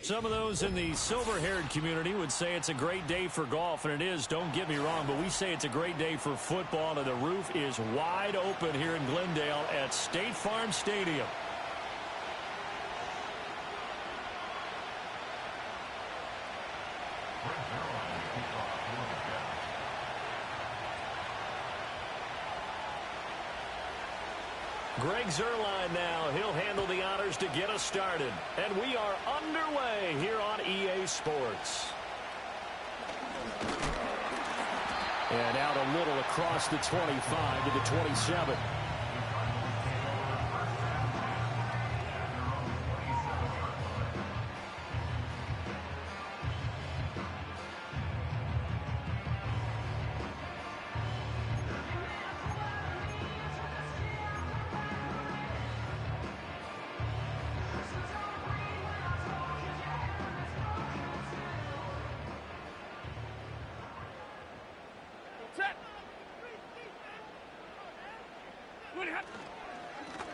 Some of those in the silver-haired community would say it's a great day for golf, and it is, don't get me wrong, but we say it's a great day for football, and the roof is wide open here in Glendale at State Farm Stadium. Greg Zuerlein now. He'll handle the honors to get us started. And we are underway here on EA Sports. And out a little across the 25 to the 27.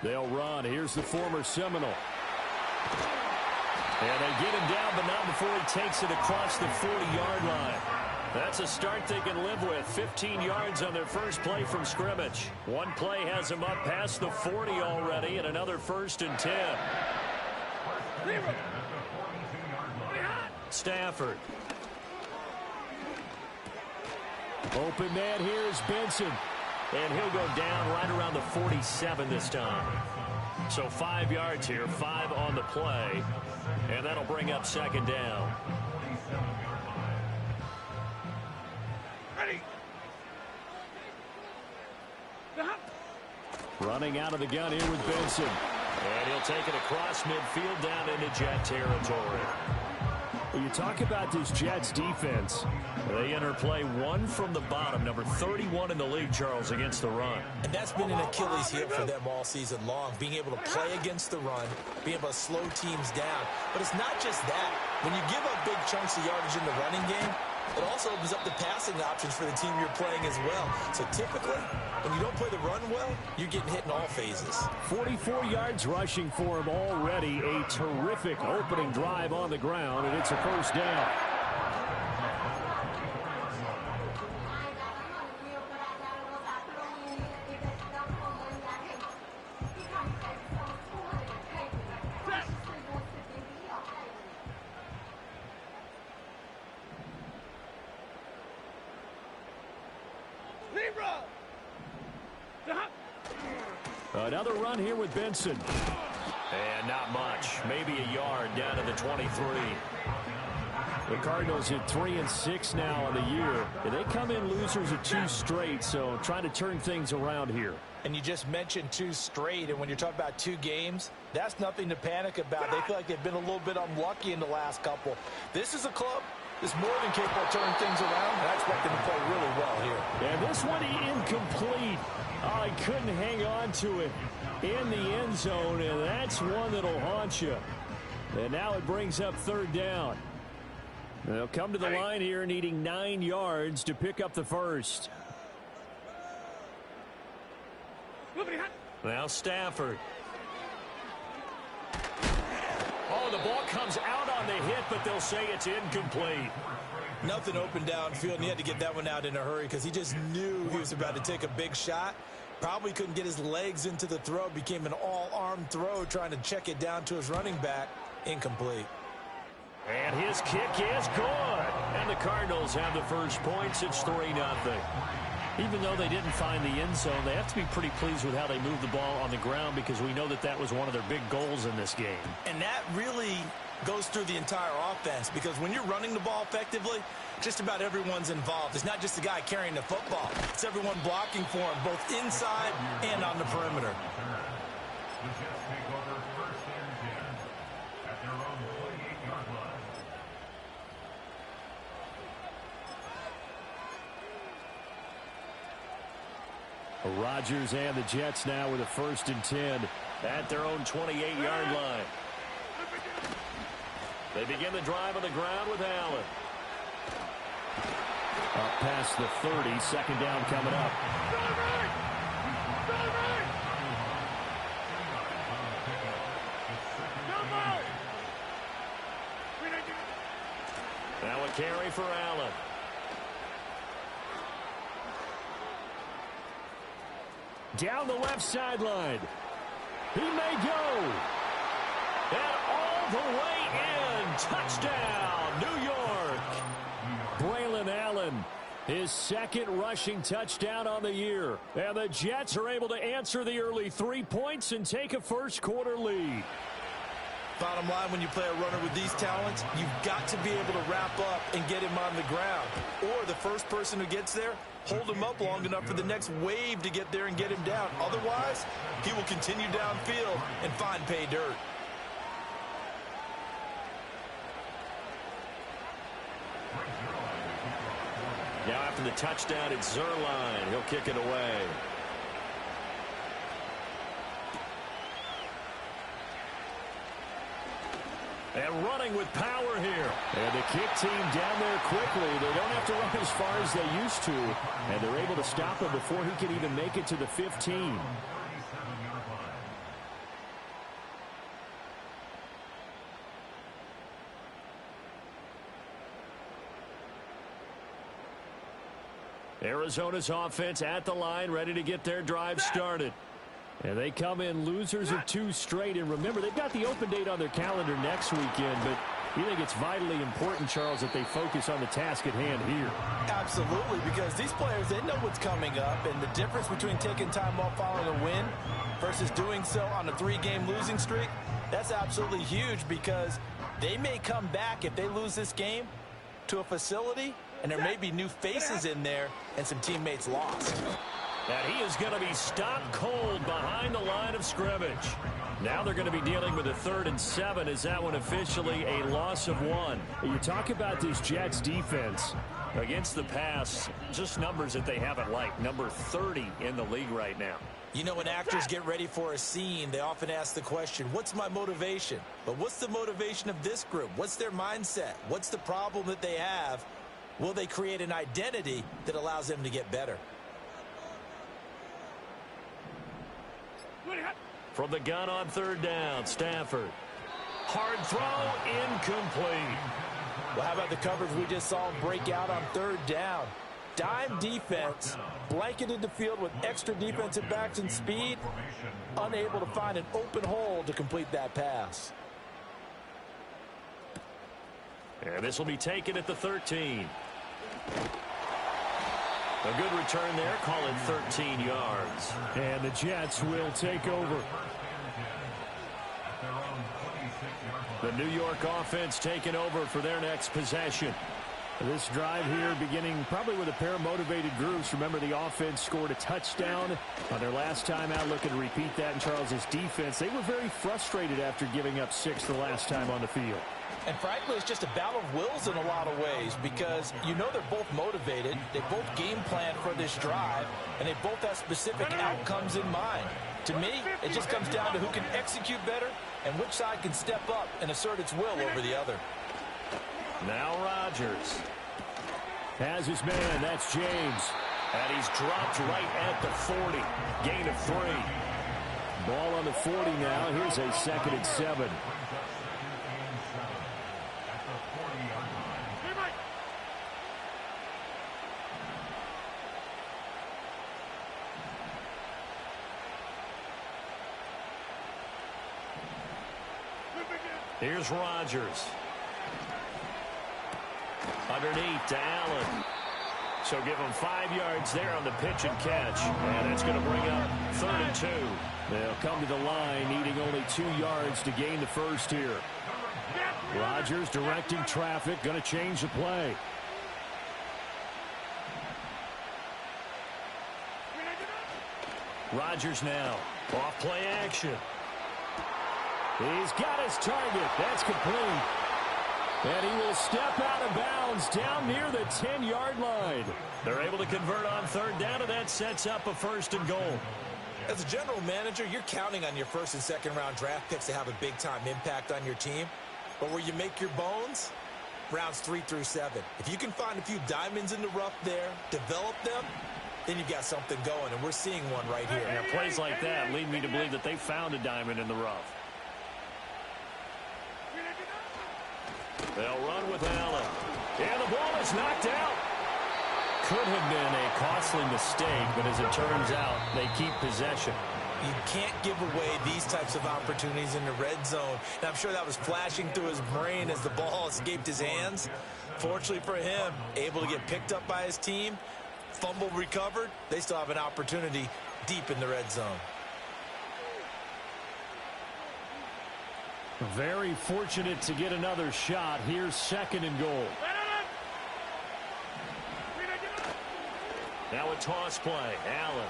They'll run. Here's the former Seminole. And they get him down, but not before he takes it across the 40-yard line. That's a start they can live with. 15 yards on their first play from scrimmage. One play has him up past the 40 already, and another 1st and 10. Stafford. Open man here is Benson. And he'll go down right around the 47 this time. So 5 yards here, 5 on the play. And that'll bring up 2nd down. Ready. Running out of the gun here with Benson. And he'll take it across midfield down into Jet territory. Well, you talk about this Jets defense. They interplay one from the bottom, number 31 in the league, Charles, against the run. And that's been an Achilles heel for them all season long, being able to play against the run, being able to slow teams down. But it's not just that. When you give up big chunks of yardage in the running game, it also opens up the passing options for the team you're playing as well. So typically, when you don't play the run well, you're getting hit in all phases. 44 yards rushing for him already. A terrific opening drive on the ground, and it's a 1st down. Another run here with Benson. And not much. Maybe a yard down to the 23. The Cardinals hit 3-6 now on the year. And they come in losers of 2 straight, so trying to turn things around here. And you just mentioned 2 straight, and when you're talking about 2 games, that's nothing to panic about. They feel like they've been a little bit unlucky in the last couple. This is a club that's more than capable of turning things around, and I expect them to play really well here. And this one incomplete. Oh, he couldn't hang on to it in the end zone, and that's one that'll haunt you. And now it brings up 3rd down. They'll come to the line here needing 9 yards to pick up the 1st. Now Stafford. Oh, the ball comes out on the hit, but they'll say it's incomplete. Nothing open downfield, and he had to get that one out in a hurry because he just knew he was about to take a big shot. Probably couldn't get his legs into the throw. Became an all-arm throw trying to check it down to his running back. Incomplete. And his kick is good. And the Cardinals have the first points. It's 3-0. Even though they didn't find the end zone, they have to be pretty pleased with how they moved the ball on the ground because we know that that was one of their big goals in this game. And that really goes through the entire offense because when you're running the ball effectively, just about everyone's involved. It's not just the guy carrying the football. It's everyone blocking for him, both inside and on the perimeter. Rodgers and the Jets now with a 1st and 10 at their own 28-yard line. They begin the drive on the ground with Allen. Up past the 30, 2nd down coming up. carry for Allen. Down the left sideline. He may go. And all the way in. Touchdown, New York. Braylon Allen, his second rushing touchdown on the year. And the Jets are able to answer the early 3 points and take a first-quarter lead. Bottom line, when you play a runner with these talents, you've got to be able to wrap up and get him on the ground. Or the first person who gets there, hold him up long enough for the next wave to get there and get him down. Otherwise, he will continue downfield and find pay dirt. Now after the touchdown, it's Zerline. He'll kick it away. And running with power here. And the kick team down there quickly. They don't have to run as far as they used to. And they're able to stop him before he can even make it to the 15. Arizona's offense at the line, ready to get their drive started. And they come in losers of 2 straight. And remember, they've got the open date on their calendar next weekend. But you think it's vitally important, Charles, that they focus on the task at hand here? Absolutely, because these players, they know what's coming up. And the difference between taking time off following a win versus doing so on a 3-game losing streak, that's absolutely huge, because they may come back if they lose this game to a facility, and there may be new faces in there and some teammates lost. And he is going to be stopped cold behind the line of scrimmage. Now they're going to be dealing with a 3rd and 7. Is that one officially a loss of 1? You talk about this Jets defense against the pass, just numbers that they haven't liked. Number 30 in the league right now. You know, when actors get ready for a scene, they often ask the question, what's my motivation? But what's the motivation of this group? What's their mindset? What's the problem that they have? Will they create an identity that allows them to get better? From the gun on 3rd down, Stafford. Hard throw, incomplete. Well, how about the coverage we just saw break out on 3rd down? Dime defense, blanketed the field with extra defensive backs and speed, unable to find an open hole to complete that pass. And this will be taken at the 13. A good return there. Call it 13 yards. And the Jets will take over. The New York offense taking over for their next possession. This drive here beginning probably with a pair of motivated groups. Remember, the offense scored a touchdown on their last time out. Looking to repeat that in Charles's defense. They were very frustrated after giving up 6 the last time on the field. And frankly, it's just a battle of wills in a lot of ways, because you know they're both motivated. They both game plan for this drive, and they both have specific outcomes in mind. To me, it just comes down to who can execute better and which side can step up and assert its will over the other. Now Rodgers has his man. That's James. And he's dropped right at the 40. Gain of 3. Ball on the 40 now. Here's a 2nd and 7. Here's Rodgers. Underneath to Allen. So give him 5 yards there on the pitch and catch. And that's going to bring up 3rd and 2. They'll come to the line needing only 2 yards to gain the first here. Rodgers directing traffic. Going to change the play. Rodgers now. Off play action. He's got his target. That's complete. And he will step out of bounds down near the 10-yard line. They're able to convert on 3rd down, and that sets up a 1st and goal. As a general manager, you're counting on your 1st and 2nd round draft picks to have a big-time impact on your team. But where you make your bones, rounds 3 through 7. If you can find a few diamonds in the rough there, develop them, then you've got something going, and we're seeing one right here. And plays like that lead me to believe that they found a diamond in the rough. They'll run with Allen. And the ball is knocked out. Could have been a costly mistake, but as it turns out, they keep possession. You can't give away these types of opportunities in the red zone. And I'm sure that was flashing through his brain as the ball escaped his hands. Fortunately for him, able to get picked up by his team, fumble recovered. They still have an opportunity deep in the red zone. Very fortunate to get another shot. Here's 2nd and goal. Now a toss play. Allen.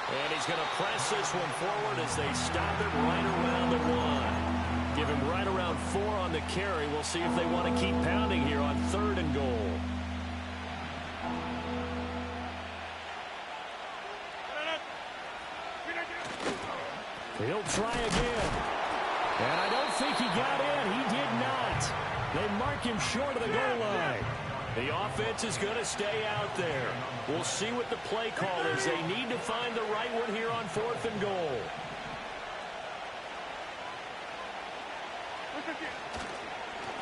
And he's going to press this one forward as they stop it right around the 1. Give him right around 4 on the carry. We'll see if they want to keep pounding here on 3rd and goal. He'll try again. And I don't think he got in. He did not. They mark him short of the goal line. The offense is going to stay out there. We'll see what the play call is. They need to find the right one here on 4th and goal.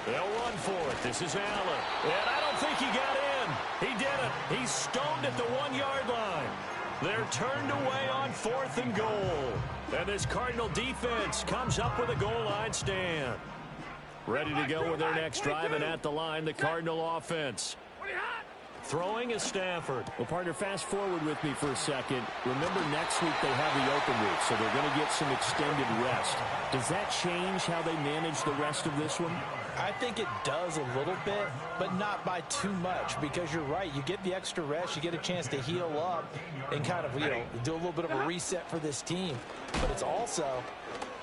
They'll run for it. This is Allen. And I don't think he got in. He didn't. He's stoned at the 1-yard line. They're turned away on 4th and goal. And this Cardinal defense comes up with a goal line stand. Ready to go with their next drive, and at the line, the Cardinal offense. Throwing is Stafford. Well, partner, fast forward with me for a second. Remember, next week they have the open week, so they're going to get some extended rest. Does that change how they manage the rest of this one? I think it does a little bit, but not by too much, because you're right. You get the extra rest, you get a chance to heal up and kind of, do a little bit of a reset for this team. But it's also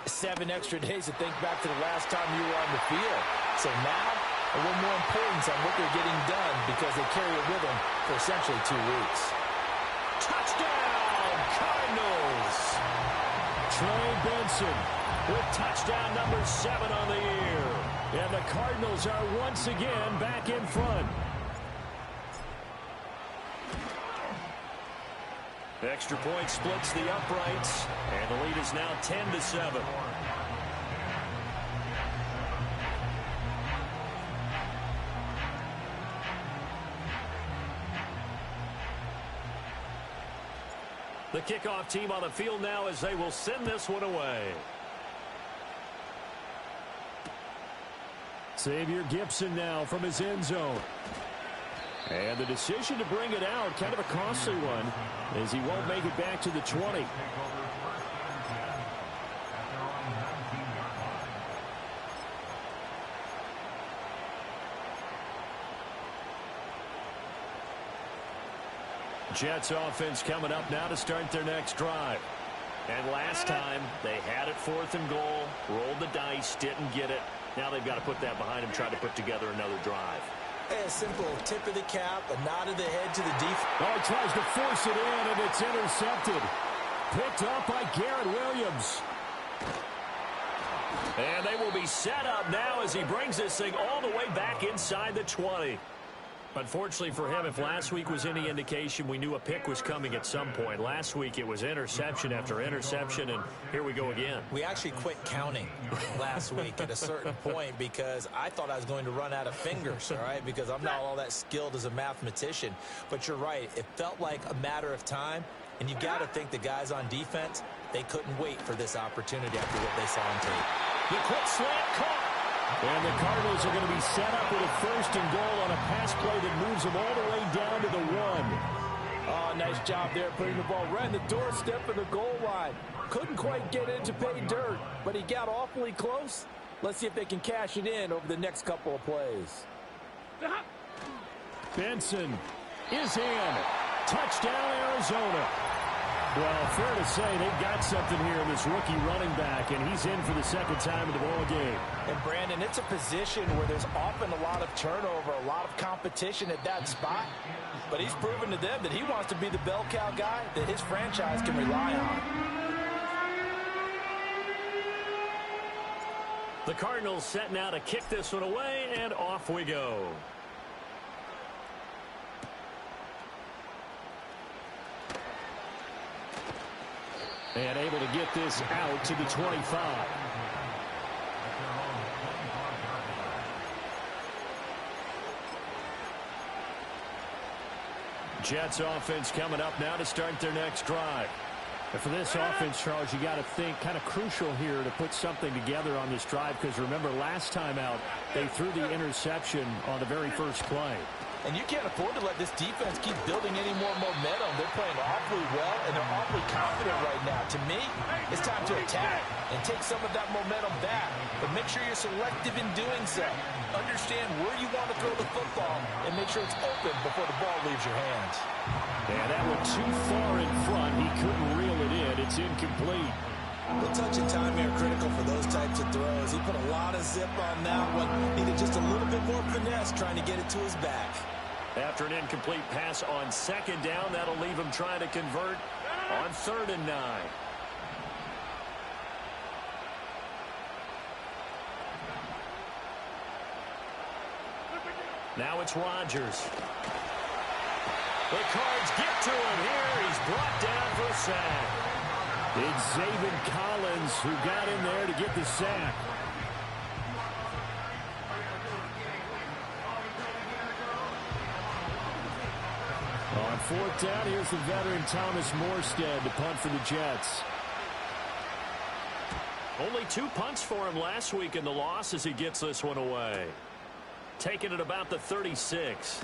7 extra days to think back to the last time you were on the field. So now, a little more importance on what they're getting done because they carry it with them for essentially 2 weeks. Touchdown, Cardinals! Trey Benson with touchdown number 7 on the year. And the Cardinals are once again back in front. Extra point splits the uprights, and the lead is now 10-7. The kickoff team on the field now as they will send this one away. Xavier Gibson now from his end zone. And the decision to bring it out, kind of a costly one, as he won't make it back to the 20. Jets offense coming up now to start their next drive. And last time, they had it 4th and goal, rolled the dice, didn't get it. Now they've got to put that behind them, try to put together another drive. A simple tip of the cap, a nod of the head to the defense. Oh, he tries to force it in, and it's intercepted. Picked up by Garrett Williams. And they will be set up now as he brings this thing all the way back inside the 20. Unfortunately for him, if last week was any indication, we knew a pick was coming at some point. Last week it was interception after interception, and here we go again. We actually quit counting last week at a certain point because I thought I was going to run out of fingers, all right, because I'm not all that skilled as a mathematician. But you're right. It felt like a matter of time, and you've got to think the guys on defense, they couldn't wait for this opportunity after what they saw on tape. The quick slant caught. And the Cardinals are going to be set up with a 1st and goal on a pass play that moves them all the way down to the 1. Oh, nice job there putting the ball right in the doorstep of the goal line. Couldn't quite get it to pay dirt, but he got awfully close. Let's see if they can cash it in over the next couple of plays. Benson is in. Touchdown, Arizona. Well, fair to say they've got something here in this rookie running back, and he's in for the 2nd time in the ball game. And, Brandon, it's a position where there's often a lot of turnover, a lot of competition at that spot. But he's proven to them that he wants to be the bell cow guy that his franchise can rely on. The Cardinals set now to kick this one away, and off we go. And able to get this out to the 25. Jets offense coming up now to start their next drive. And for this offense, Charles, you got to think kind of crucial here to put something together on this drive, because remember last time out they threw the interception on the very first play. And you can't afford to let this defense keep building any more momentum. They're playing awfully well, and they're awfully confident right now. To me, it's time to attack and take some of that momentum back. But make sure you're selective in doing so. Understand where you want to throw the football and make sure it's open before the ball leaves your hands. Yeah, that went too far in front. He couldn't reel it in. It's incomplete. The touch and time here are critical for those types of throws. He put a lot of zip on that one. Needed just a little bit more finesse trying to get it to his back. After an incomplete pass on second down, that'll leave him trying to convert on 3rd and 9. Now it's Rodgers. The Cards get to him here. He's brought down for a sack. It's Zaven Collins who got in there to get the sack. On 4th down, here's the veteran Thomas Morstead to punt for the Jets. Only 2 punts for him last week in the loss as he gets this one away. Taking it about the 36.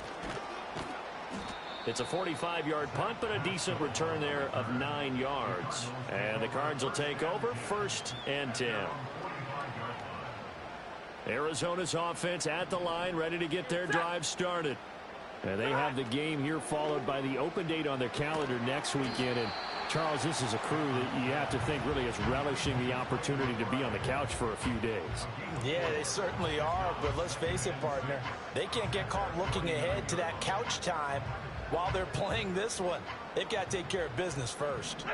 It's a 45-yard punt, but a decent return there of 9 yards. And the Cards will take over 1st and 10. Arizona's offense at the line, ready to get their drive started. And they have the game here followed by the open date on their calendar next weekend. And Charles, this is a crew that you have to think really is relishing the opportunity to be on the couch for a few days. Yeah, they certainly are, but let's face it, partner. They can't get caught looking ahead to that couch time while they're playing this one. They've got to take care of business first.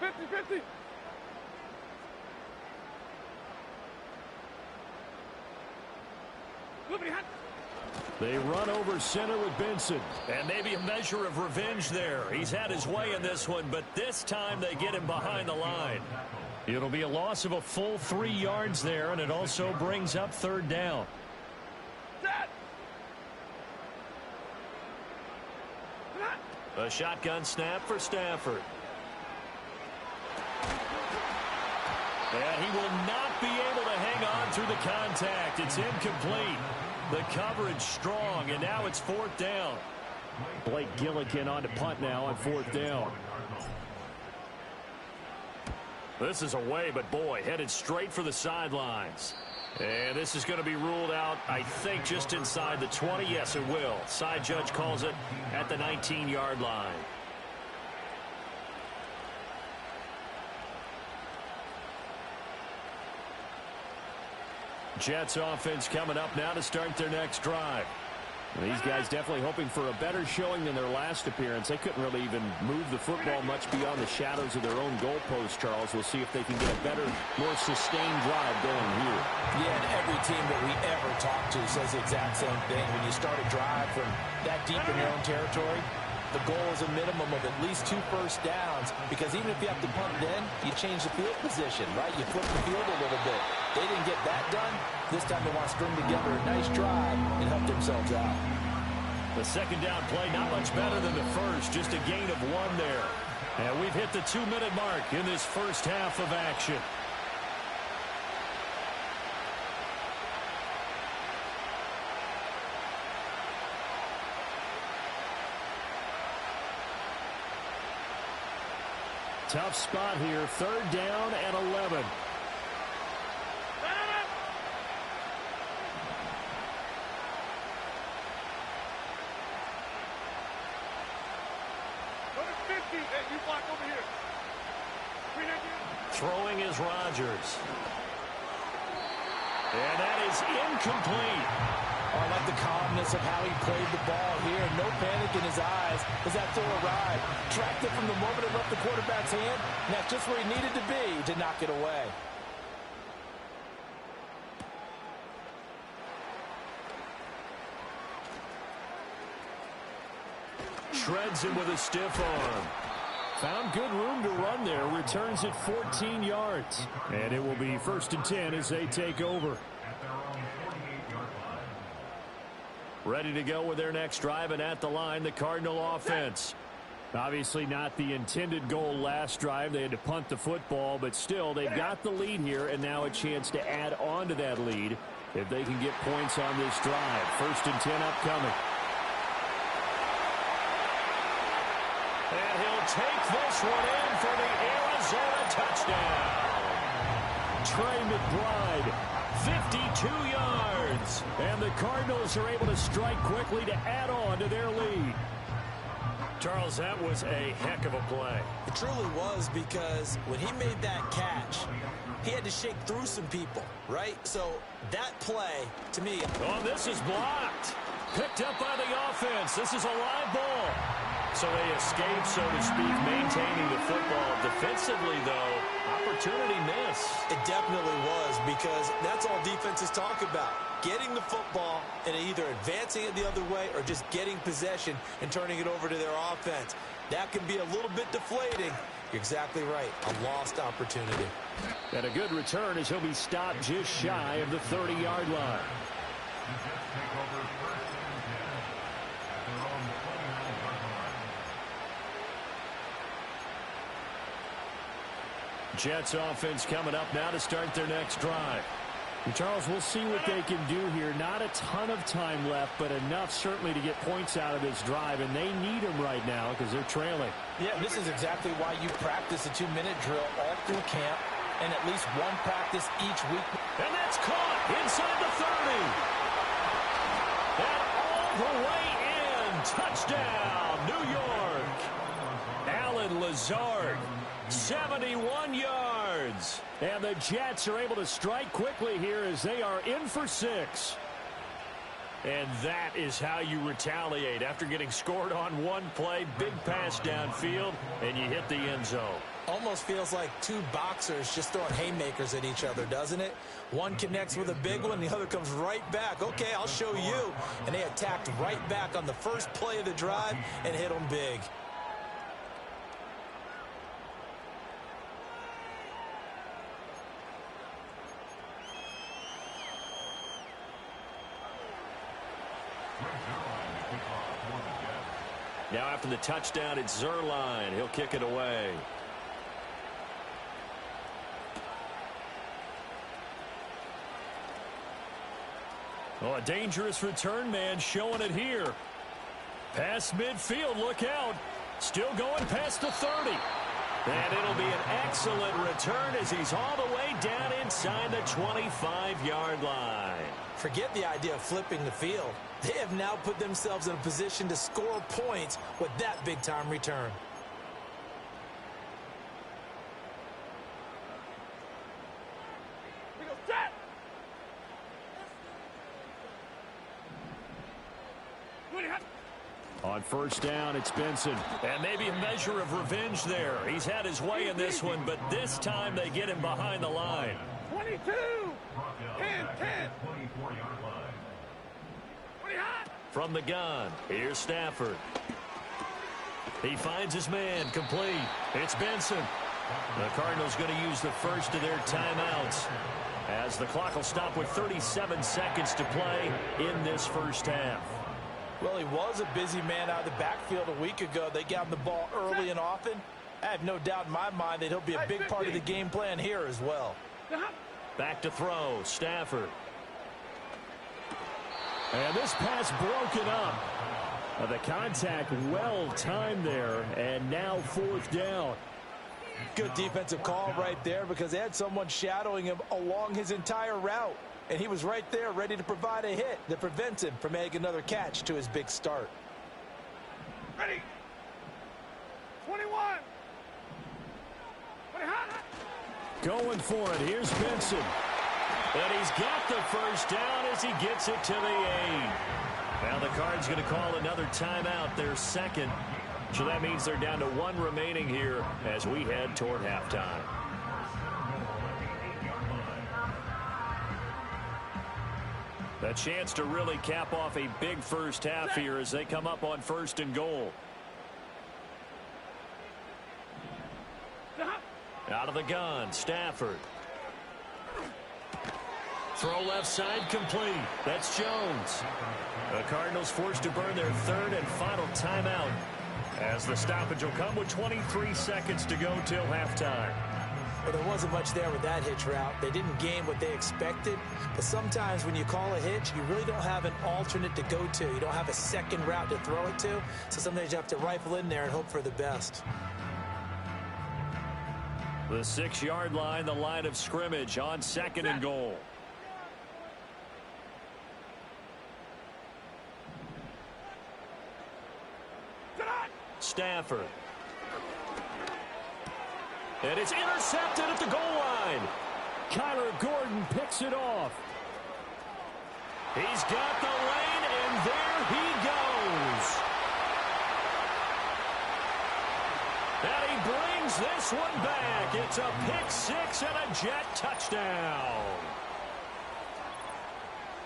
50-50. They run over center with Benson. And maybe a measure of revenge there. He's had his way in this one, but this time they get him behind the line. It'll be a loss of a full 3 yards there, and it also brings up 3rd down. A shotgun snap for Stafford. And he will not be able to hang on through the contact. It's incomplete. The coverage strong, and now it's 4th down. Blake Gillikin on to punt now on 4th down. This is away, but boy, headed straight for the sidelines. And this is going to be ruled out, I think, just inside the 20. Yes, it will. Side judge calls it at the 19-yard line. Jets offense coming up now to start their next drive. These guys definitely hoping for a better showing than their last appearance. They couldn't really even move the football much beyond the shadows of their own goalpost, Charles. We'll see if they can get a better, more sustained drive going here. Yeah, and every team that we ever talk to says the exact same thing. When you start a drive from that deep in your own territory, the goal is a minimum of at least 2 first downs, because even if you have to punt then, you change the field position, right? You flip the field a little bit. They didn't get that done. This time they want to string together a nice drive and help themselves out. The 2nd down play not much better than the first, just a gain of 1 there. And we've hit the 2-minute mark in this first half of action. Tough spot here, 3rd down and 11. Throwing is Rodgers. And that is incomplete. Oh, I like the calmness of how he played the ball here. No panic in his eyes as that throw arrived. Tracked it from the moment it left the quarterback's hand. And that's just where he needed to be to knock it away. Shreds him with a stiff arm. Found good room to run there. Returns it 14 yards. And it will be 1st and 10 as they take over. Ready to go with their next drive, and at the line, the Cardinal offense. Obviously not the intended goal last drive. They had to punt the football, but still, they've got the lead here, and now a chance to add on to that lead if they can get points on this drive. 1st and 10 upcoming. And he'll take this one in for the Arizona touchdown. Trey McBride, 52 yards. And the Cardinals are able to strike quickly to add on to their lead. Charles, that was a heck of a play. It truly was, because when he made that catch, he had to shake through some people, right? So that play, to me... Oh, this is blocked. Picked up by the offense. This is a live ball. So they escape, so to speak, maintaining the football. Defensively, though, opportunity miss. It definitely was, because that's all defenses talk about. Getting the football and either advancing it the other way or just getting possession and turning it over to their offense. That can be a little bit deflating. You're exactly right. A lost opportunity. And a good return as he'll be stopped just shy of the 30-yard line. Jets offense coming up now to start their next drive. And Charles, we'll see what they can do here. Not a ton of time left, but enough certainly to get points out of this drive, and they need them right now because they're trailing. Yeah, this is exactly why you practice a 2-minute drill all through camp and at least one practice each week. And that's caught inside the 30. And all the way in. Touchdown, New York. Allen Lazard, 71 yards. And the Jets are able to strike quickly here as they are in for 6. And that is how you retaliate. After getting scored on one play, big pass downfield, and you hit the end zone. Almost feels like two boxers just throwing haymakers at each other, doesn't it? One connects with a big one, the other comes right back. Okay, I'll show you. And they attacked right back on the first play of the drive and hit them big. Now after the touchdown, it's Zuerlein. He'll kick it away. Oh, a dangerous return man showing it here. Past midfield, look out. Still going past the 30. And it'll be an excellent return as he's all the way down inside the 25-yard line. Forget the idea of flipping the field. They have now put themselves in a position to score points with that big-time return. On first down, it's Benson. And maybe a measure of revenge there. He's had his way in this one, but this time they get him behind the line. 22, 10, 10. From the gun, here's Stafford. He finds his man, complete. It's Benson. The Cardinals going to use the first of their timeouts as the clock will stop with 37 seconds to play in this first half. Well, he was a busy man out of the backfield a week ago. They got him the ball early and often. I have no doubt in my mind that he'll be a big part of the game plan here as well. Back to throw, Stafford. And this pass broken up. The contact well timed there, and now fourth down. Good defensive call right there because they had someone shadowing him along his entire route. And he was right there ready to provide a hit that prevents him from making another catch to his big start. Ready. 21. 20. Going for it. Here's Benson. And he's got the first down as he gets it to the 8. Now the Cards going to call another timeout, their second. So that means they're down to 1 remaining here as we head toward halftime. A chance to really cap off a big first half here as they come up on 1st and goal. Out of the gun, Stafford. Throw left side complete. That's Jones. The Cardinals forced to burn their third and final timeout, as the stoppage will come with 23 seconds to go till halftime. Well, there wasn't much there with that hitch route. They didn't gain what they expected. But sometimes when you call a hitch, you really don't have an alternate to go to. You don't have a second route to throw it to. So sometimes you have to rifle in there and hope for the best. The 6-yard line, the line of scrimmage on 2nd and goal. Stafford. And it's intercepted at the goal line. Kyler Gordon picks it off. He's got the lane, and there he goes. And he brings this one back. It's a pick six and a Jet touchdown.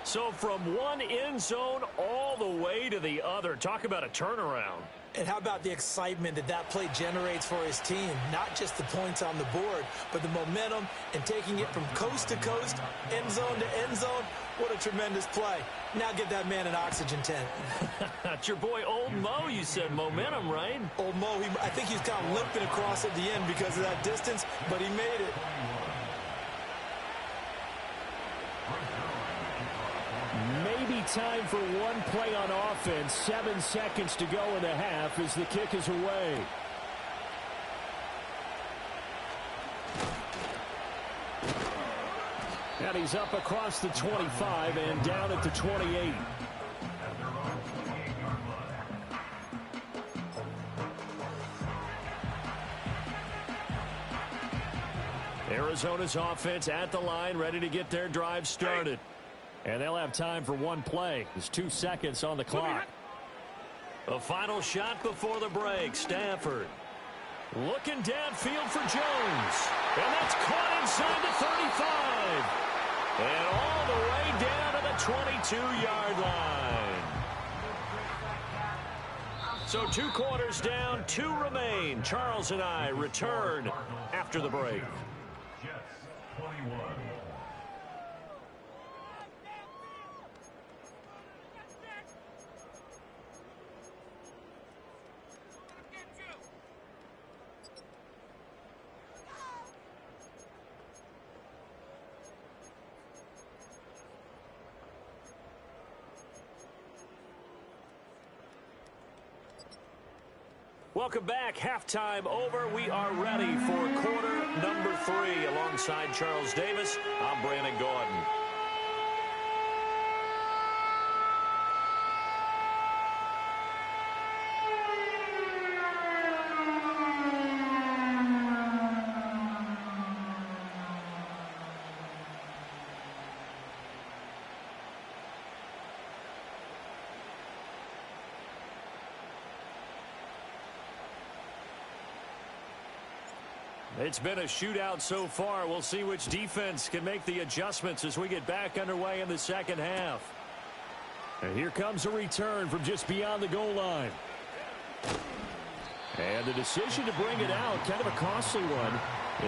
So from one end zone all the way to the other. Talk about a turnaround. And how about the excitement that that play generates for his team? Not just the points on the board, but the momentum and taking it from coast to coast, end zone to end zone. What a tremendous play. Now get that man an oxygen tent. It's your boy Old Mo, you said. Momentum, right? Old Mo, I think he's kind of limping across at the end because of that distance, but he made it. Maybe time for one play on offense. 7 seconds to go in the half as the kick is away. And he's up across the 25 and down at the 28. Arizona's offense at the line, ready to get their drive started. And they'll have time for one play. There's 2 seconds on the clock. A final shot before the break. Stafford looking downfield for Jones. And that's caught inside the 35. And all the way down to the 22-yard line. So 2 quarters down, 2 remain. Charles and I return after the break. Jets 21. Welcome back. Halftime over. We are ready for quarter number 3. Alongside Charles Davis, I'm Brandon Gordon. It's been a shootout so far. We'll see which defense can make the adjustments as we get back underway in the second half. And here comes a return from just beyond the goal line. And the decision to bring it out, kind of a costly one,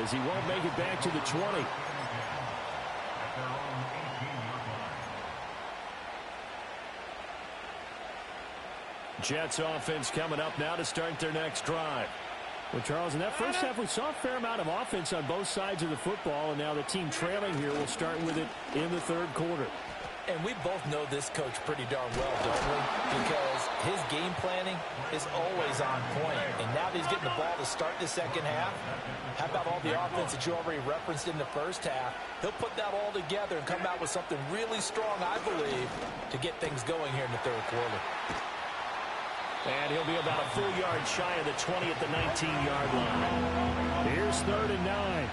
as he won't make it back to the 20. Jets offense coming up now to start their next drive. Well, Charles, in that first half, we saw a fair amount of offense on both sides of the football, and now the team trailing here will start with it in the third quarter. And we both know this coach pretty darn well, don't we? Because his game planning is always on point. And now that he's getting the ball to start the second half, how about all the offense that you already referenced in the first half? He'll put that all together and come out with something really strong, I believe, to get things going here in the third quarter. And he'll be about a full yard shy of the 20 at the 19-yard line. Here's 3rd and 9.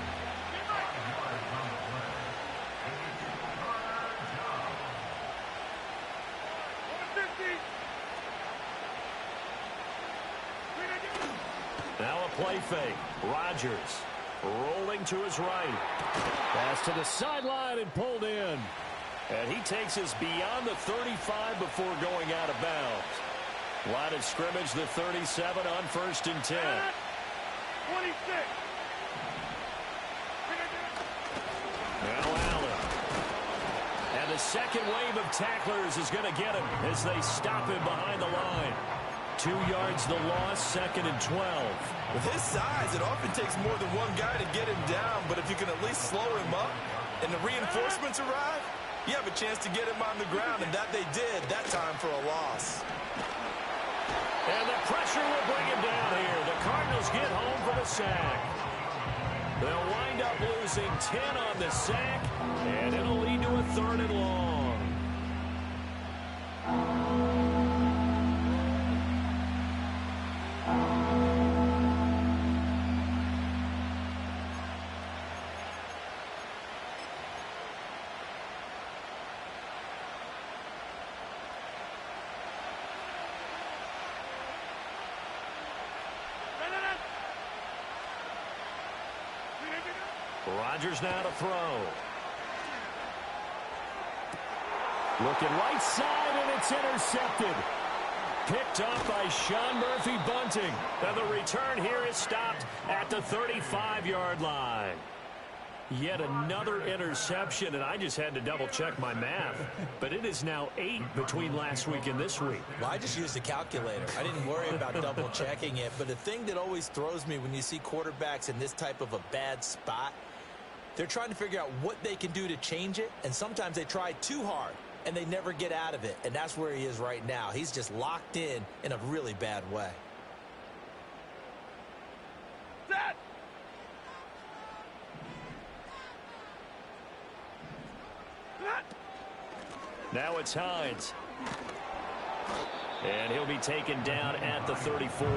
Now a play fake. Rodgers rolling to his right. Pass to the sideline and pulled in. And he takes us beyond the 35 before going out of bounds. Line of scrimmage, the 37 on 1st and 10. 26. Now Allen. second wave of tacklers is going to get him as they stop him behind the line. 2 yards the loss, 2nd and 12. With his size, it often takes more than one guy to get him down, but if you can at least slow him up and the reinforcements arrive, you have a chance to get him on the ground, and that they did that time for a loss. And the pressure will bring him down here. The Cardinals get home for the sack. They'll wind up losing 10 on the sack, and it'll lead to a 3rd and long. Rodgers now to throw. Looking right side, and it's intercepted. Picked up by Sean Murphy-Bunting. And the return here is stopped at the 35-yard line. Yet another interception, and I just had to double-check my math. But it is now 8 between last week and this week. Well, I just used a calculator. I didn't worry about double-checking it. But the thing that always throws me when you see quarterbacks in this type of a bad spot, they're trying to figure out what they can do to change it, and sometimes they try too hard, and they never get out of it. And that's where he is right now. He's just locked in a really bad way. Set. Now it's Hines. And he'll be taken down at the 34.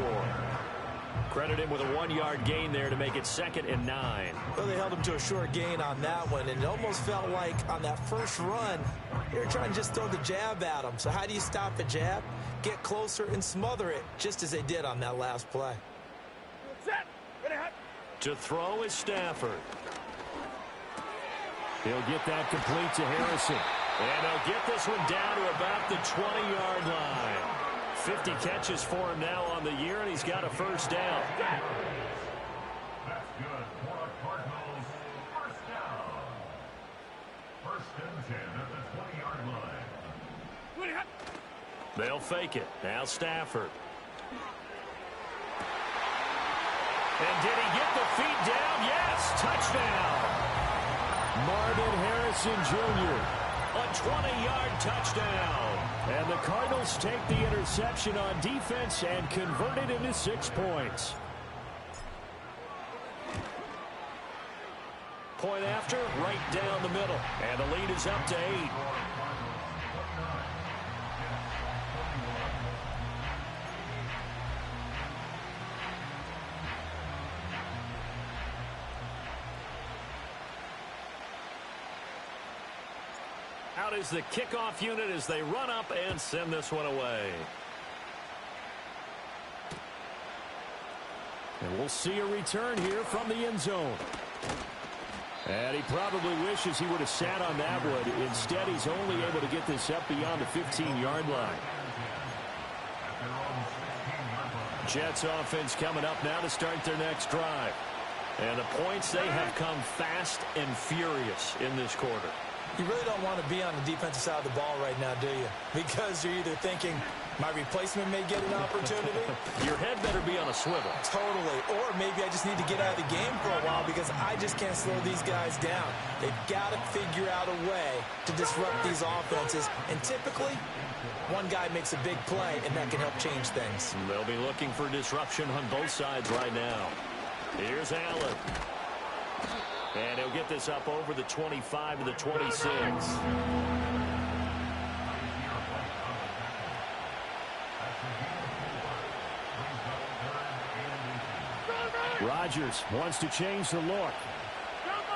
Credit him with a 1-yard gain there to make it 2nd and 9. Well, they held him to a short gain on that one, and it almost felt like on that first run, they were trying to just throw the jab at him. So how do you stop a jab? Get closer and smother it, just as they did on that last play. Set. Ready, hot. To throw is Stafford. He'll get that complete to Harrison. And he'll get this one down to about the 20-yard line. 50 catches for him now on the year, and he's got a first down. That's good for the Cardinals. First down. 1st and 10 at the 20-yard line. Ready, hot. They'll fake it. Now Stafford. And did he get the feet down? Yes, touchdown. Marvin Harrison Jr., a 20-yard touchdown. And the Cardinals take the interception on defense and convert it into 6 points. Point after, right down the middle. And the lead is up to 8. Out is the kickoff unit as they run up and send this one away. And we'll see a return here from the end zone. And he probably wishes he would have sat on that one. Instead, he's only able to get this up beyond the 15-yard line. Jets offense coming up now to start their next drive. And the points, they have come fast and furious in this quarter. You really don't want to be on the defensive side of the ball right now, do you? Because you're either thinking, my replacement may get an opportunity. Your head better be on a swivel. Totally. Or maybe I just need to get out of the game for a while because I just can't slow these guys down. They've got to figure out a way to disrupt these offenses. And typically, one guy makes a big play, and that can help change things. They'll be looking for disruption on both sides right now. Here's Allen. And he'll get this up over the 25 to the 26. Rodgers wants to change the look.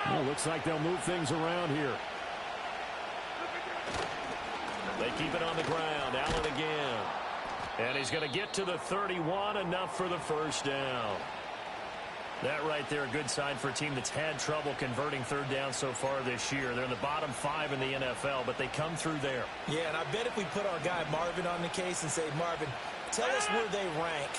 Well, looks like they'll move things around here. They keep it on the ground. Allen again. And he's going to get to the 31, enough for the first down. That right there, a good sign for a team that's had trouble converting third down so far this year. They're in the bottom 5 in the NFL, but they come through there. Yeah, and I bet if we put our guy Marvin on the case and say, Marvin, tell us where they rank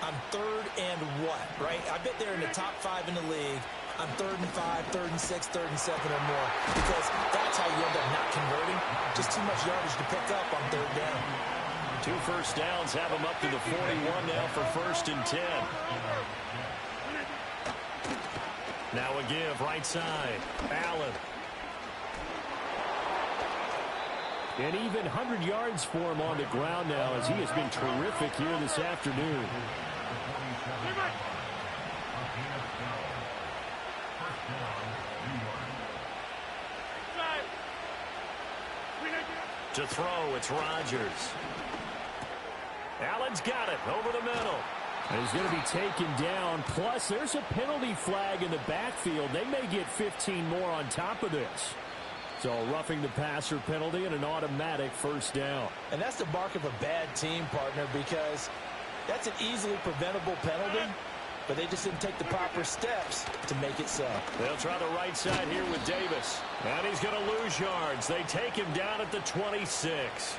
on third and what, right? I bet they're in the top 5 in the league on 3rd and 5, 3rd and 6, 3rd and 7 or more, because that's how you end up not converting. Just too much yardage to pick up on 3rd down. 2 first downs have him up to the 41 now for 1st and 10. Now a give right side. Allen. An even 100 yards for him on the ground now as he has been terrific here this afternoon. To throw, it's Rodgers. Allen's got it over the middle. And he's going to be taken down. Plus, there's a penalty flag in the backfield. They may get 15 more on top of this. So roughing the passer penalty and an automatic 1st down. And that's the mark of a bad team, partner, because that's an easily preventable penalty, but they just didn't take the proper steps to make it so. They'll try the right side here with Davis. And he's going to lose yards. They take him down at the 26.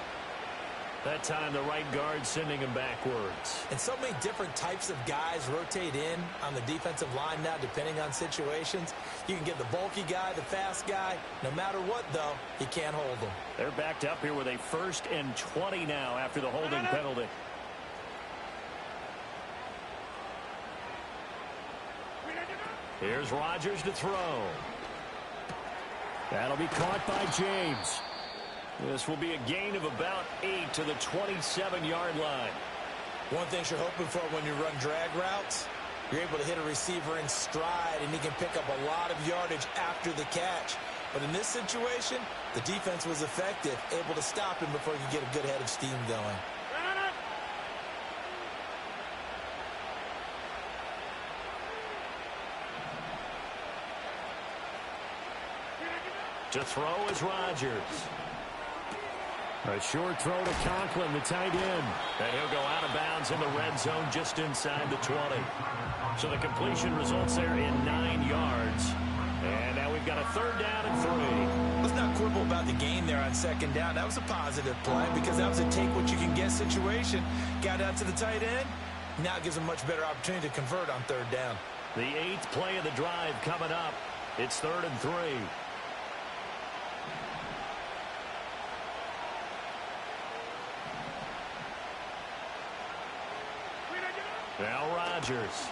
That time the right guard sending him backwards. And so many different types of guys rotate in on the defensive line now depending on situations. You can get the bulky guy, the fast guy. No matter what, though, you can't hold them. They're backed up here with a 1st and 20 now after the holding penalty. Here's Rodgers to throw. That'll be caught by James. This will be a gain of about 8 to the 27-yard line. One thing you're hoping for when you run drag routes, you're able to hit a receiver in stride, and he can pick up a lot of yardage after the catch. But in this situation, the defense was effective, able to stop him before he could get a good head of steam going. To throw is Rodgers. A short throw to Conklin, the tight end. And he'll go out of bounds in the red zone just inside the 20. So the completion results there in 9 yards. And now we've got a 3rd down and 3. Let's not quibble about the gain there on 2nd down. That was a positive play because that was a take-what-you-can-get situation. Got out to the tight end. Now it gives him a much better opportunity to convert on 3rd down. The 8th play of the drive coming up. It's 3rd and 3. Now Rodgers.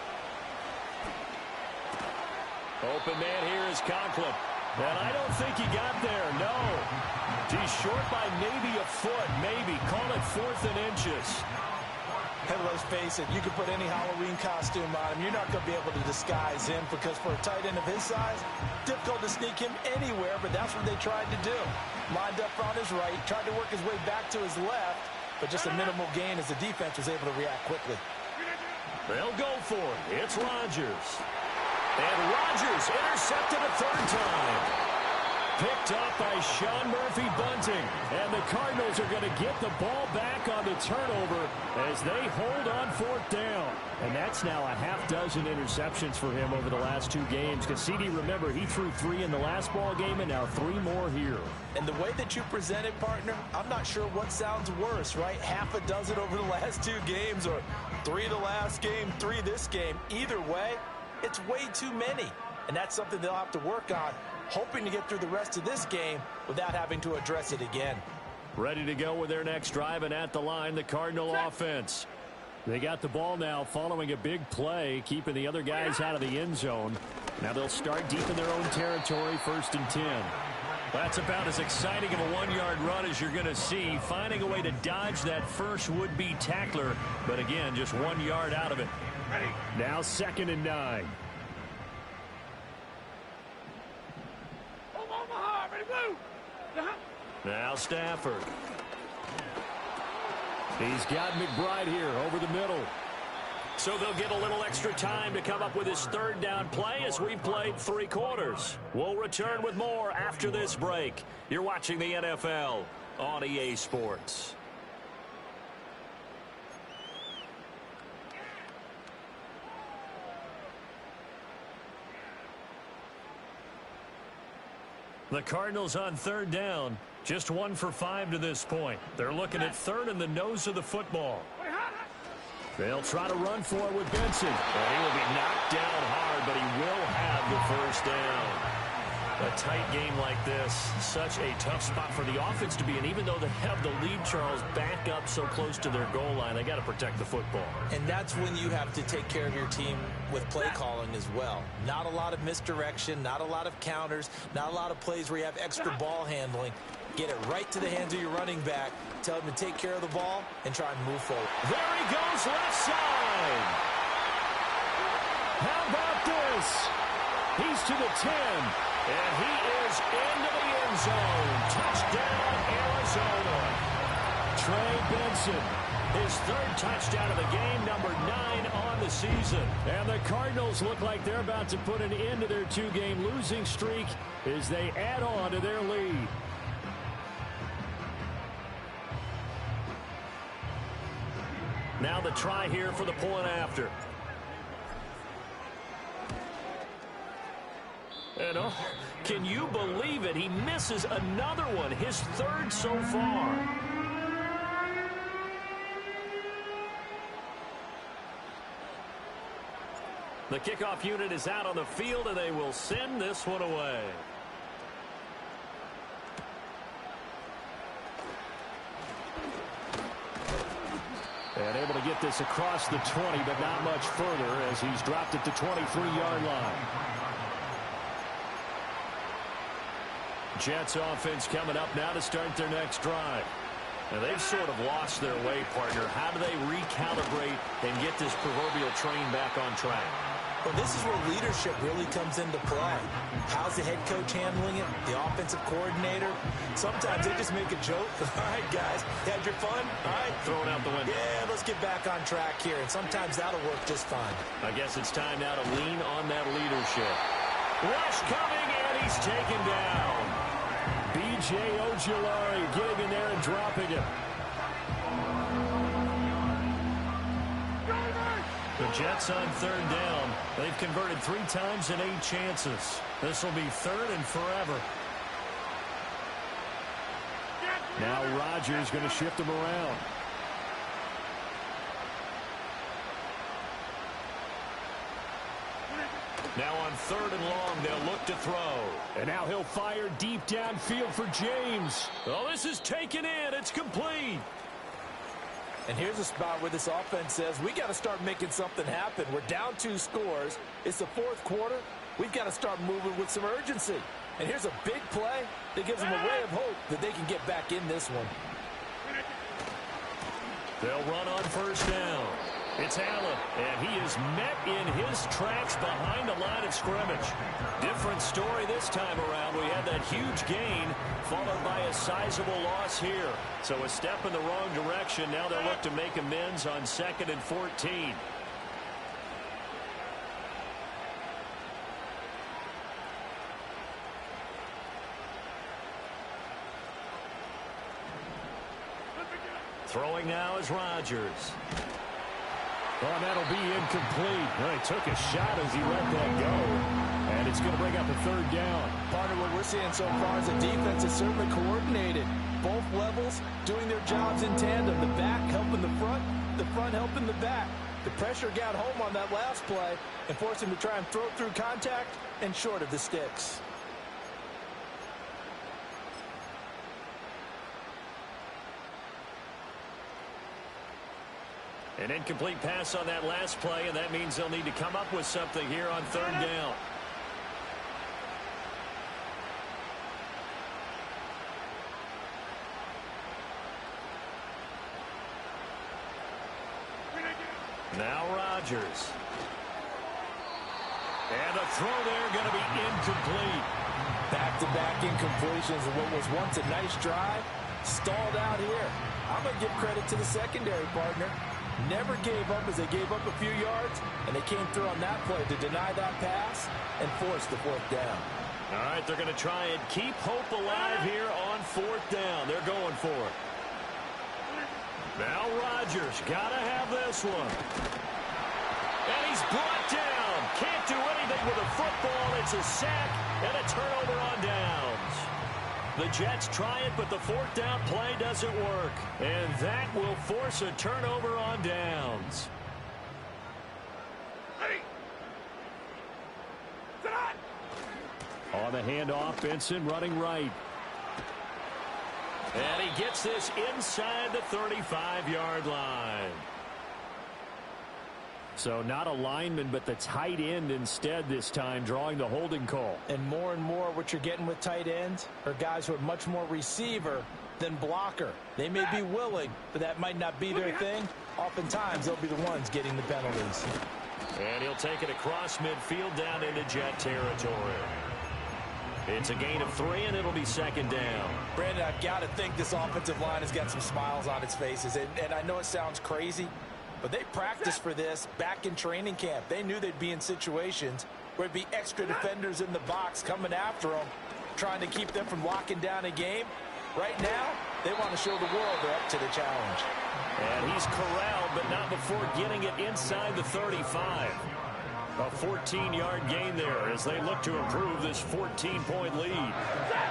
Open man here is Conklin. And I don't think he got there, no. He's short by maybe a foot, maybe. Call it 4th and inches. Hey, let's face it, you can put any Halloween costume on him. You're not going to be able to disguise him because for a tight end of his size, difficult to sneak him anywhere, but that's what they tried to do. Lined up on his right, tried to work his way back to his left, but just a minimal gain as the defense was able to react quickly. They'll go for it. It's Rodgers. And Rodgers intercepted a 3rd time. Picked up by Sean Murphy Bunting. And the Cardinals are going to get the ball back on the turnover as they hold on 4th down. And that's now a half dozen interceptions for him over the last 2 games. Cassidy, remember, he threw 3 in the last ball game and now 3 more here. And the way that you present it, partner, I'm not sure what sounds worse, right? Half a dozen over the last 2 games or 3 the last game, 3 this game. Either way, it's way too many. And that's something they'll have to work on, hoping to get through the rest of this game without having to address it again. Ready to go with their next drive, and at the line, the Cardinal offense. They got the ball now following a big play, keeping the other guys out of the end zone. Now they'll start deep in their own territory, 1st and 10. That's about as exciting of a 1-yard run as you're going to see, finding a way to dodge that first would-be tackler, but again, just 1 yard out of it. Now 2nd and 9. Now Stafford. He's got McBride here over the middle. So they'll get a little extra time to come up with his 3rd down play as we played 3 quarters. We'll return with more after this break. You're watching the NFL on EA Sports. The Cardinals on 3rd down. Just 1 for 5 to this point. They're looking at 3rd in the nose of the football. They'll try to run for it with Benson. And he will be knocked down hard, but he will have the first down. A tight game like this, such a tough spot for the offense to be in. Even though they have the lead, Charles, back up so close to their goal line, they got to protect the football. And that's when you have to take care of your team with play calling as well. Not a lot of misdirection, not a lot of counters, not a lot of plays where you have extra ball handling. Get it right to the hands of your running back. Tell him to take care of the ball and try and move forward. There he goes, left side. How about this? He's to the 10, and he is into the end zone. Touchdown, Arizona. Trey Benson, his third touchdown of the game, number 9 on the season. And the Cardinals look like they're about to put an end to their 2-game losing streak as they add on to their lead. Now the try here for the point after. And oh, can you believe it? He misses another one, his third so far. The kickoff unit is out on the field, and they will send this one away. And able to get this across the 20, but not much further as he's dropped at the 23-yard line. Jets offense coming up now to start their next drive. Now they've sort of lost their way, partner. How do they recalibrate and get this proverbial train back on track? Well, this is where leadership really comes into play. How's the head coach handling it? The offensive coordinator? Sometimes they just make a joke. All right, guys, had your fun? All right. Throw it out the window. Yeah, let's get back on track here. And sometimes that'll work just fine. I guess it's time now to lean on that leadership. Rush coming, and he's taken down. B.J. Ojulari getting in there and dropping it. The Jets on third down. They've converted 3 times in 8 chances. This will be third and forever. Now Rodgers going to shift him around. Now on third and long, they'll look to throw. And now he'll fire deep downfield for James. Oh, this is taken in. It's complete. And here's a spot where this offense says, we got to start making something happen. We're down 2 scores. It's the 4th quarter. We've got to start moving with some urgency. And here's a big play that gives them a ray of hope that they can get back in this one. They'll run on first down. It's Allen, and he is met in his tracks behind the line of scrimmage. Different story this time around. We had that huge gain followed by a sizable loss here. So a step in the wrong direction. Now they'll look to make amends on 2nd and 14. Throwing now is Rodgers. Oh, that'll be incomplete. Well, he took a shot as he let that go. And it's going to bring up a third down. Partner, what we're seeing so far is the defense is certainly coordinated. Both levels doing their jobs in tandem. The back helping the front helping the back. The pressure got home on that last play and forced him to try and throw through contact and short of the sticks. An incomplete pass on that last play, and that means they'll need to come up with something here on third down. Now Rodgers. And the throw there going to be incomplete. Back-to-back incompletions of what was once a nice drive. Stalled out here. I'm going to give credit to the secondary, partner. Never gave up as they gave up a few yards, and they came through on that play to deny that pass and force the 4th down. All right, they're going to try and keep hope alive here on 4th down. They're going for it. Now Rodgers, got to have this one. And he's brought down. Can't do anything with a football. It's a sack and a turnover on downs. The Jets try it, but the 4th down play doesn't work. And that will force a turnover on downs. Ready. Sit on. On the handoff, Benson running right. And he gets this inside the 35-yard line. So not a lineman, but the tight end instead this time, drawing the holding call. And more what you're getting with tight ends are guys who are much more receiver than blocker. They may be willing, but that might not be their thing. Oftentimes, they'll be the ones getting the penalties. And he'll take it across midfield down into Jet territory. It's a gain of 3, and it'll be second down. Brandon, I've got to think this offensive line has got some smiles on its faces. And I know it sounds crazy, but they practiced for this back in training camp. They knew they'd be in situations where it'd be extra defenders in the box coming after them, trying to keep them from locking down a game. Right now, they want to show the world they're up to the challenge. And he's corralled, but not before getting it inside the 35. A 14-yard gain there as they look to improve this 14-point lead.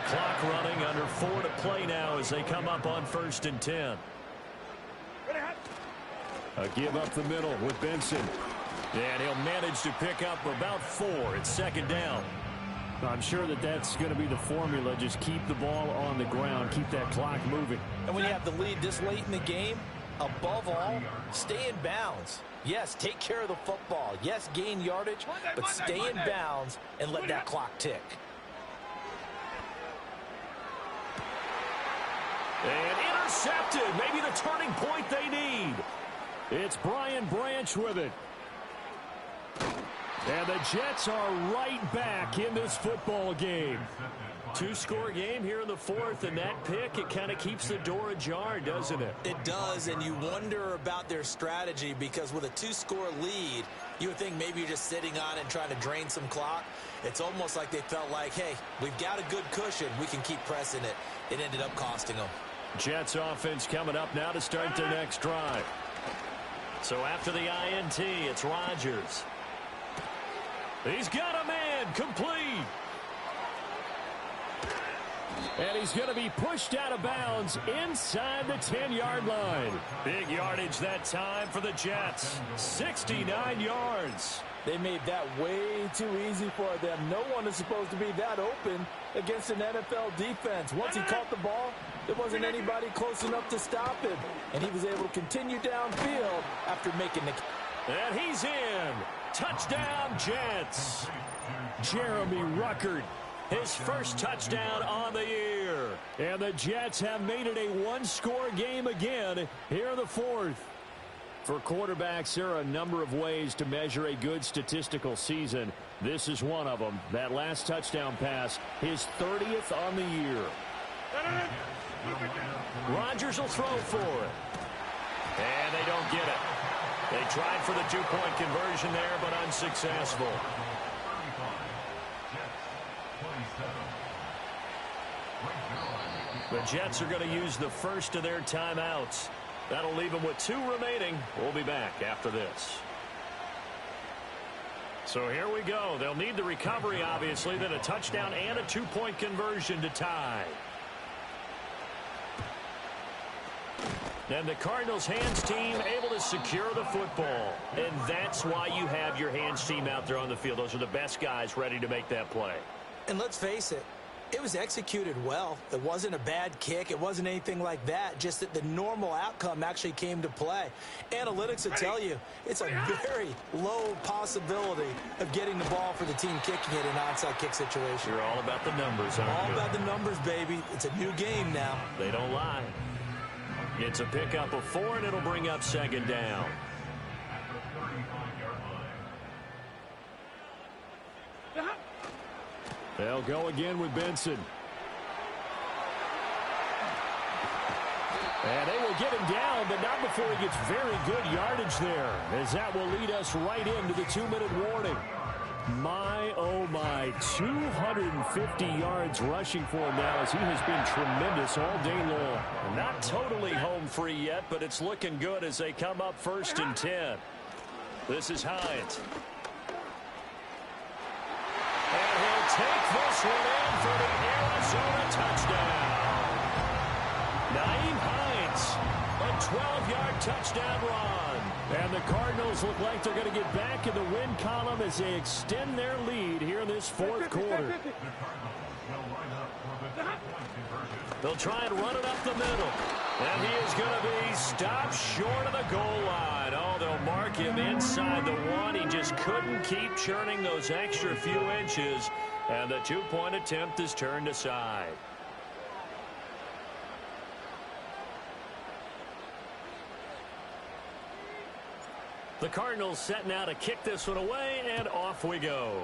Clock running, under 4 to play now as they come up on 1st and 10. A give up the middle with Benson. And he'll manage to pick up about 4. It's second down. I'm sure that's going to be the formula. Just keep the ball on the ground. Keep that clock moving. And when you have the lead this late in the game, above all, stay in bounds. Yes, take care of the football. Yes, gain yardage, but stay in bounds and let that clock tick. And intercepted. Maybe the turning point they need. It's Brian Branch with it. And the Jets are right back in this football game. 2-score game here in the 4th, and that pick, it kind of keeps the door ajar, doesn't it? It does, and you wonder about their strategy because with a 2-score lead, you would think maybe you're just sitting on it and trying to drain some clock. It's almost like they felt like, hey, we've got a good cushion. We can keep pressing it. It ended up costing them. Jets offense coming up now to start their next drive. So after the INT, it's Rodgers. He's got a man, complete. And he's going to be pushed out of bounds inside the 10-yard line. Big yardage that time for the Jets. 69 yards. They made that way too easy for them. No one is supposed to be that open against an NFL defense. Once he caught the ball, there wasn't anybody close enough to stop him. And he was able to continue downfield after making the... And he's in. Touchdown, Jets. Jeremy Ruckert, his first touchdown on the year. And the Jets have made it a 1-score game again here in the 4th. For quarterbacks, there are a number of ways to measure a good statistical season. This is one of them. That last touchdown pass, his 30th on the year. Rodgers will throw for it. And they don't get it. They tried for the 2-point conversion there, but unsuccessful. The Jets are going to use the first of their timeouts. That'll leave them with 2 remaining. We'll be back after this. So here we go. They'll need the recovery, obviously, then a touchdown and a 2-point conversion to tie. And the Cardinals' hands team able to secure the football. And that's why you have your hands team out there on the field. Those are the best guys ready to make that play. And let's face it, it was executed well. It wasn't a bad kick. It wasn't anything like that. Just that the normal outcome actually came to play. Analytics will tell you it's a very low possibility of getting the ball for the team kicking it in an onside kick situation. You're all about the numbers, aren't you? All about the numbers, baby. It's a new game now. They don't lie. It's a pickup of 4, and it'll bring up second down. They'll go again with Benson. And they will get him down, but not before he gets very good yardage there, as that will lead us right into the 2-minute warning. My, oh my, 250 yards rushing for him now as he has been tremendous all day long. Not totally home free yet, but it's looking good as they come up 1st and 10. This is Hines. And he'll take this one in for the Arizona touchdown. Nyheim Hines, a 12-yard touchdown run. And the Cardinals look like they're going to get back in the win column as they extend their lead here in this fourth quarter. They'll try and run it up the middle. And he is going to be stopped short of the goal line. Oh, they'll mark him inside the one. He just couldn't keep churning those extra few inches. And the two-point attempt is turned aside. The Cardinals set now to kick this one away, and off we go.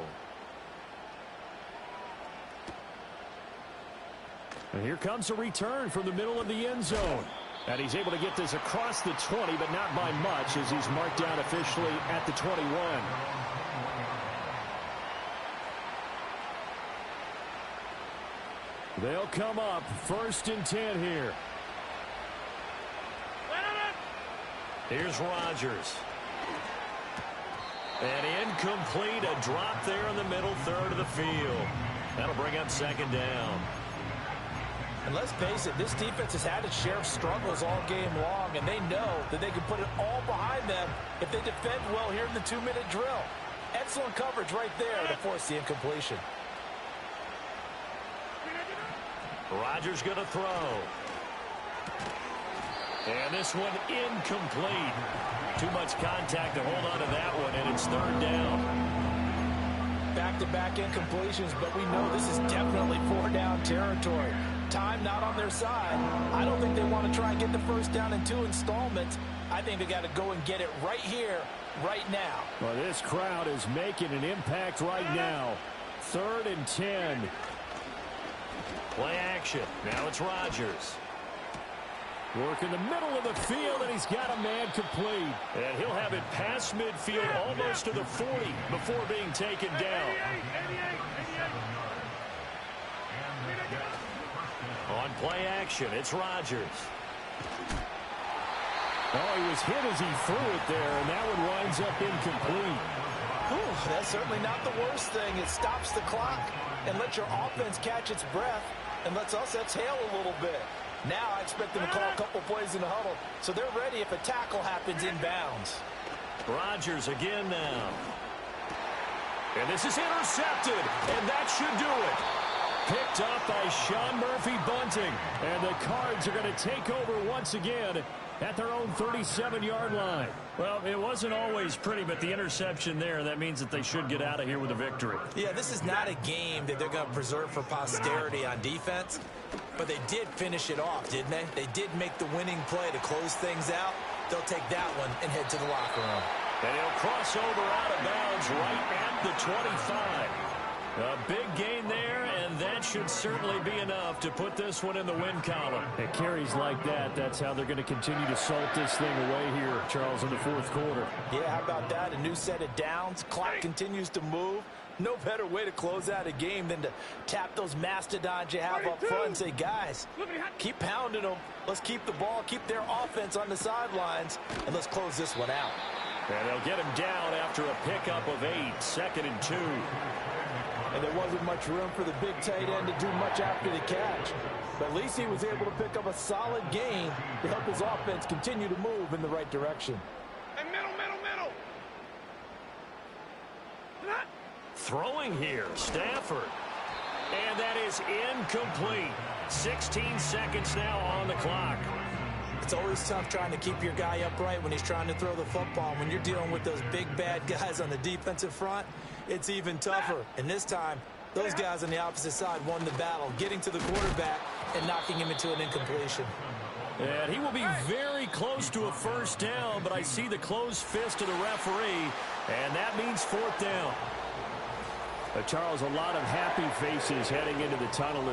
And here comes a return from the middle of the end zone. And he's able to get this across the 20, but not by much, as he's marked down officially at the 21. They'll come up 1st and 10 here. Here's Rodgers. And incomplete, a drop there in the middle third of the field. That'll bring up 2nd down. And let's face it, this defense has had its share of struggles all game long, and they know that they can put it all behind them if they defend well here in the 2-minute drill. Excellent coverage right there to force the incompletion. Rodgers going to throw. And this one incomplete. Too much contact to hold on to that one, and it's 3rd down. Back-to-back incompletions, but we know this is definitely 4-down territory. Time not on their side. I don't think they want to try and get the 1st down in 2 installments. I think they got to go and get it right here, right now. Well, this crowd is making an impact right now. 3rd and 10. Play action. Now it's Rodgers. Work in the middle of the field, and he's got a man complete. And he'll have it past midfield almost to the 40 before being taken down. On play action, it's Rodgers. Oh, he was hit as he threw it there, and that one winds up incomplete. Whew, that's certainly not the worst thing. It stops the clock and lets your offense catch its breath and lets us exhale a little bit. Now I expect them to call a couple plays in the huddle, so they're ready if a tackle happens inbounds. Rodgers again now. And this is intercepted, and that should do it. Picked up by Sean Murphy-Bunting, and the Cards are going to take over once again at their own 37-yard line. Well, it wasn't always pretty, but the interception there, that means that they should get out of here with a victory. Yeah, this is not a game that they're going to preserve for posterity on defense, but they did finish it off, didn't they? They did make the winning play to close things out. They'll take that one and head to the locker room. And he'll cross over out of bounds right at the 25. A big gain there, and that should certainly be enough to put this one in the win column. It carries like that. That's how they're going to continue to salt this thing away here, Charles, in the fourth quarter. Yeah, how about that? A new set of downs. Clock continues to move. No better way to close out a game than to tap those mastodons you have up front and say, guys, keep pounding them. Let's keep the ball, keep their offense on the sidelines, and let's close this one out. And they'll get him down after a pickup of 8, 2nd and 2. And there wasn't much room for the big tight end to do much after the catch. But at least he was able to pick up a solid gain to help his offense continue to move in the right direction. And middle. Throwing here, Stafford. And that is incomplete. 16 seconds now on the clock. It's always tough trying to keep your guy upright when he's trying to throw the football. When you're dealing with those big, bad guys on the defensive front, it's even tougher. And this time, those guys on the opposite side won the battle, getting to the quarterback and knocking him into an incompletion. And he will be very close to a 1st down, but I see the closed fist of the referee, and that means 4th down. Charles, a lot of happy faces heading into the tunnel.